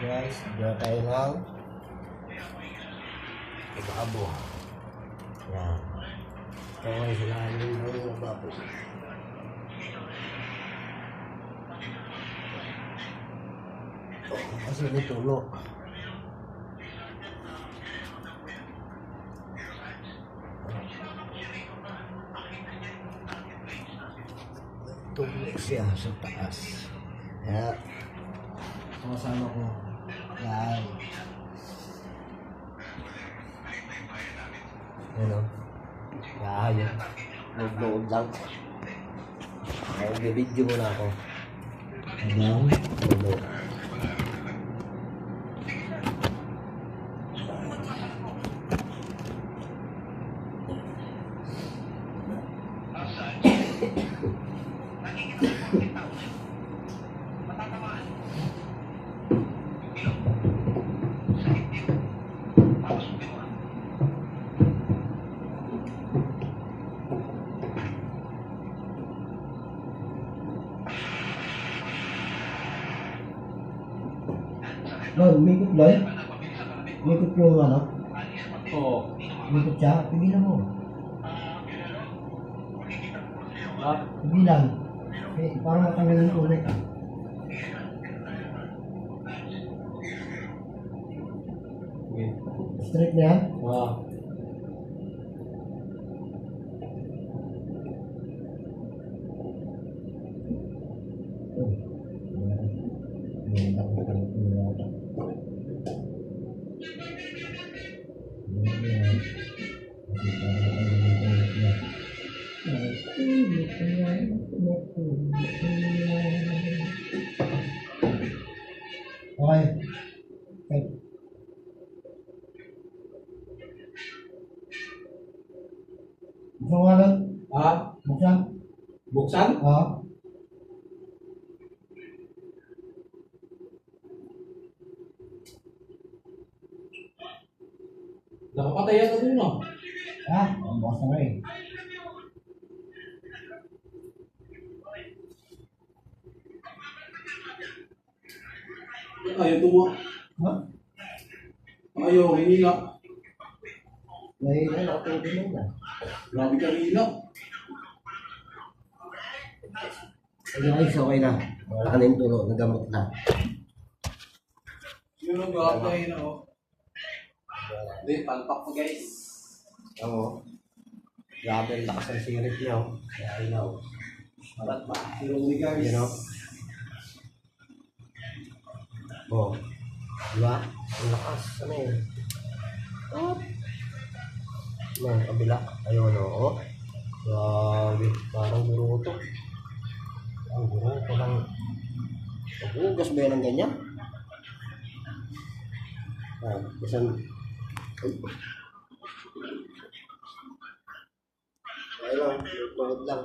guys, diba tayo ng ibabo. Yan. Ito ay sila ng ibabo. Kasi nitulo. Tulo siya sa taas. Kaya, kasama ko. Yan. Ano? Yan. Nag-load lang. Nag-video muna ako. Ano? Nag-load. No, umikot lang. Umikot yung ano? Oo. Umikot siya. Pigilan mo. Ha? Pigilan. Eh, para matanggal yung ulit. Okay. Straight na yan? Ah. Okay. Okay. Buksan nga lang. Ha? Buksan. Buksan? Oo. Nakapatay yan na doon, ah. Ha? Bukas na nga eh. Ayaw tuwa. Ha? Ayaw, hinila. May nakapagod na. Grabe ka hinila. Guys, okay na. Wala na yung tulo. Nagamot na. Yun ang gagawin na, oh. Hindi, palpak ko, guys. Oo. Grabe ang lakas ng sirit niya. Kaya ilaw. Marat ba? Sirong guys. You know? Oh. Diba? Ang lakas. Ano yun? Oh. Ano, kabila. Ayun, oo. Grabe. Parang buruto. Ang buruto lang. Nagugas ba yan ng ganyan? Ah, isang... Ayun lang. Tulad lang.